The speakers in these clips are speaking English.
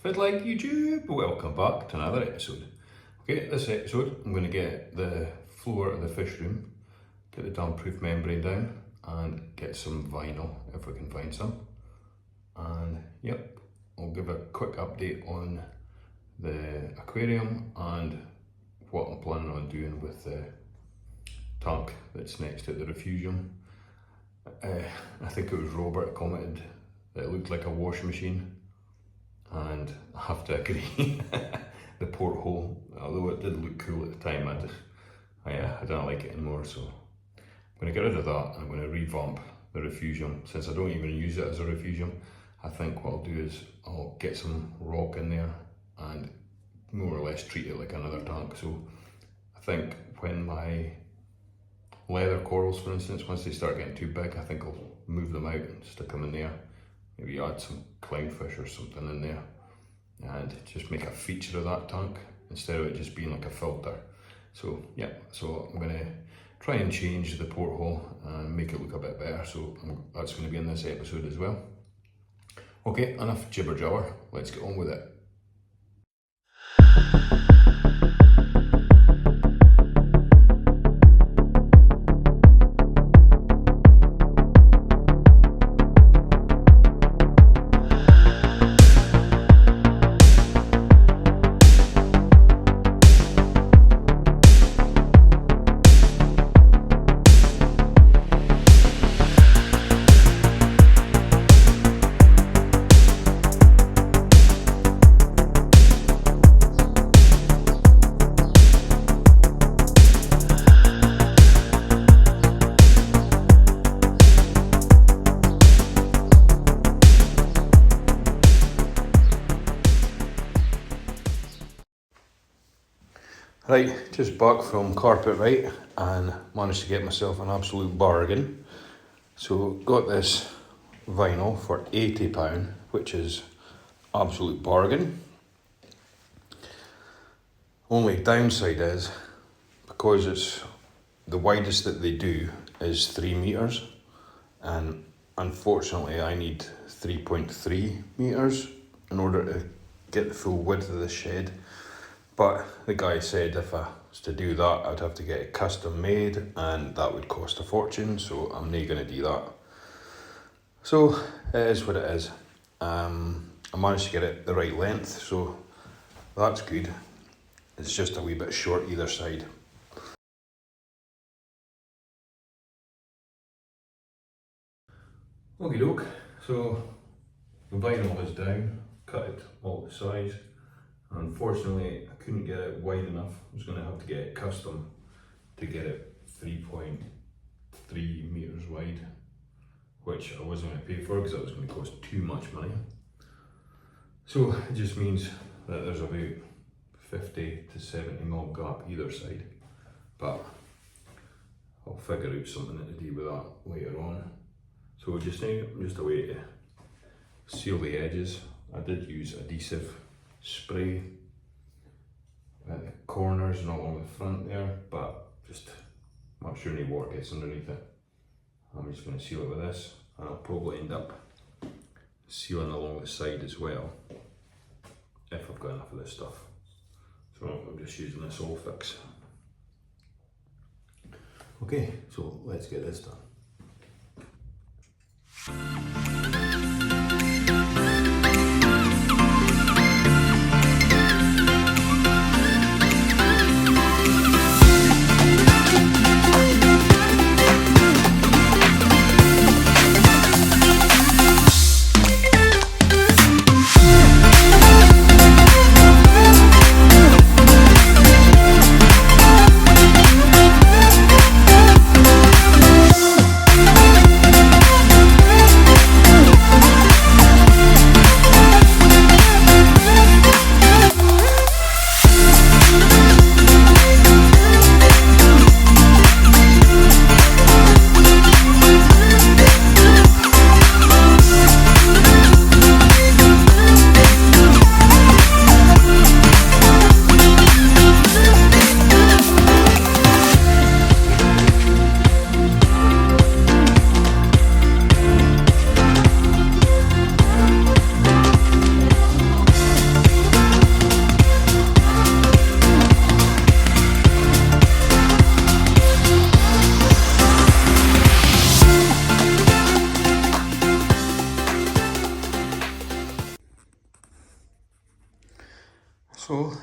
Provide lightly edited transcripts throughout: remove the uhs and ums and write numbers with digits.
But like YouTube, welcome back to another episode. Okay, this episode I'm going to get the floor of the fish room, get the damp-proof membrane down and get some vinyl if we can find some. And yep, I'll give a quick update on the aquarium and what I'm planning on doing with the tank that's next to the Refugium. I think it was Robert commented that it looked like a washing machine, and I have to agree. The porthole, although it did look cool at the time, I don't like it anymore, so I'm going to get rid of that and I'm going to revamp the Refugium. Since I don't even use it as a Refugium, I think what I'll do is I'll get some rock in there and more or less treat it like another tank. So I think when my leather corals, for instance, once they start getting too big, I think I'll move them out and stick them in there. Maybe add some clownfish or something in there and just make a feature of that tank instead of it just being like a filter. So yeah, so I'm going to try and change the porthole and make it look a bit better. So that's going to be in this episode as well. Okay, enough jibber jabber, let's get on with it. Right, just back from Carpet and managed to get myself an absolute bargain. So got this vinyl for £80, which is absolute bargain. Only downside is, because it's the widest that they do is 3 meters, and unfortunately I need 3.3 meters in order to get the full width of the shed. But the guy said if I was to do that, I'd have to get it custom made and that would cost a fortune, so I'm not going to do that. So it is what it is. I managed to get it the right length, so that's good. It's just a wee bit short either side. Okie doke, so the vinyl is down, cut it all the size. Unfortunately, I couldn't get it wide enough. I was going to have to get it custom to get it 3.3 meters wide, which I wasn't going to pay for because that was going to cost too much money. So it just means that there's about 50 to 70 mil gap either side, but I'll figure out something to do with that later on. So just now, just a way to seal the edges. I did use adhesive spray at the corners and along the front there, but just not sure any water gets underneath it. I'm just going to seal it with this, and I'll probably end up sealing along the side as well if I've got enough of this stuff. So I'm just using this all fix. Okay, so let's get this done.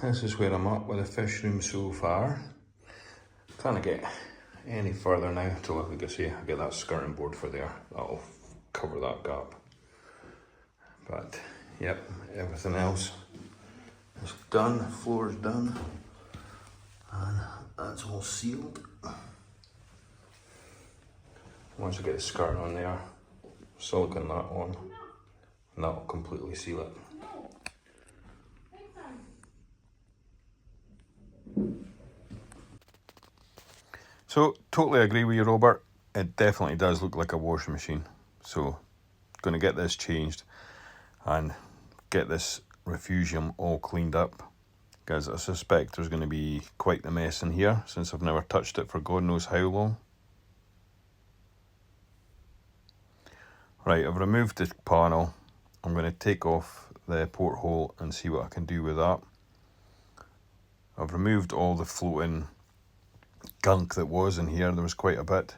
this is where I'm at with the fish room so far. Can't get any further now until, like I say, I get that skirting board for there. That'll cover that gap. But yep, everything else is done. The floor is done, and that's all sealed. Once I get the skirt on there, silicone that on, and that'll completely seal it. So, totally agree with you, Robert. It definitely does look like a washing machine. So, going to get this changed and get this Refugium all cleaned up, because I suspect there's going to be quite the mess in here since I've never touched it for God knows how long. Right, I've removed the panel. I'm going to take off the porthole and see what I can do with that. I've removed all the floating gunk that was in here. There was quite a bit,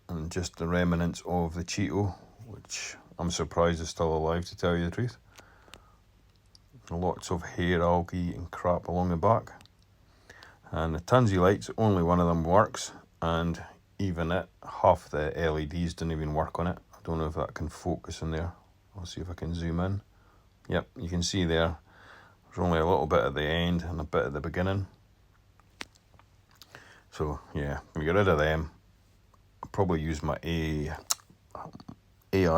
and just the remnants of the Cheeto, which I'm surprised is still alive, to tell you the truth. Lots of hair, algae and crap along the back, and the Tansy lights, only one of them works, and even it, half the LEDs didn't even work on it. I don't know if that can focus in there. I'll see if I can zoom in. Yep, you can see there, there's only a little bit at the end and a bit at the beginning. So yeah, I'm going to get rid of them. I'll probably use my AI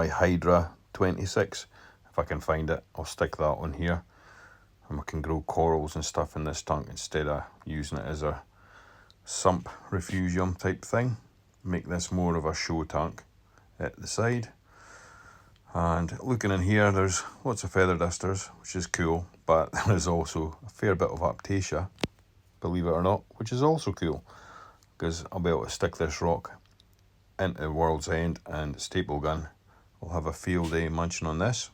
Hydra 26. If I can find it, I'll stick that on here. And we can grow corals and stuff in this tank instead of using it as a sump refugium type thing. Make this more of a show tank at the side. And looking in here, there's lots of feather dusters, which is cool, but there is also a fair bit of Aptasia, believe it or not, which is also cool, because I'll be able to stick this rock into World's End, and Staple Gun will have a field day munching on this.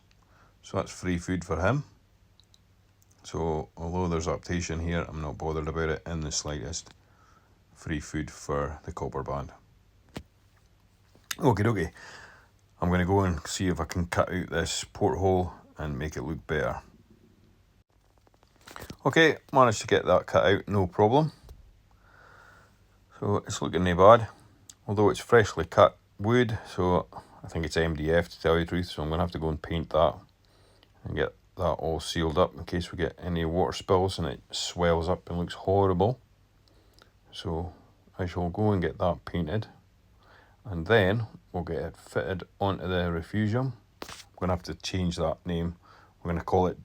So that's free food for him. So although there's Aptasia in here, I'm not bothered about it in the slightest. Free food for the copper band. Okie dokie. I'm going to go and see if I can cut out this porthole and make it look better. Okay, managed to get that cut out, no problem. So it's looking no bad, although it's freshly cut wood, so I think it's MDF to tell you the truth, so I'm going to have to go and paint that and get that all sealed up in case we get any water spills and it swells up and looks horrible. So I shall go and get that painted, and then we'll get it fitted onto the Refugium. I'm going to have to change that name. We're going to call it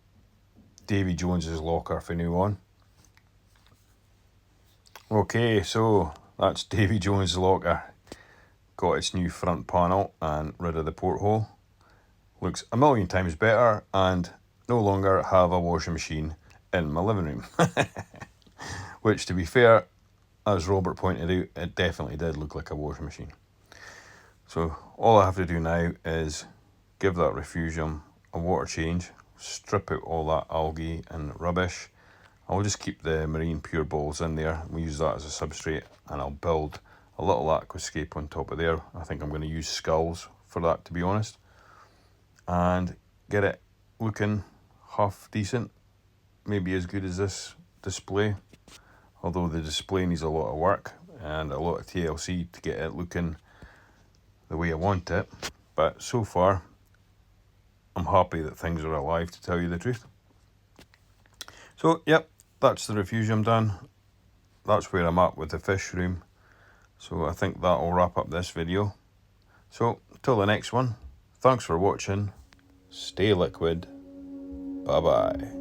Davy Jones's Locker from now on. Okay, so that's Davy Jones' Locker. Got its new front panel and rid of the porthole. Looks a million times better, and no longer have a washing machine in my living room. Which, to be fair, as Robert pointed out, it definitely did look like a washing machine. So all I have to do now is give that Refugium a water change, strip out all that algae and rubbish. I'll just keep the marine pure balls in there. We'll use that as a substrate, and I'll build a little aquascape on top of there. I think I'm going to use skulls for that, to be honest, and get it looking half decent, maybe as good as this display, although the display needs a lot of work and a lot of TLC to get it looking the way I want it. But so far I'm happy that things are alive, to tell you the truth. So yep, that's the Refugium done. That's where I'm at with the fish room. So I think that will wrap up this video. So till the next one, thanks for watching. Stay liquid. Bye bye.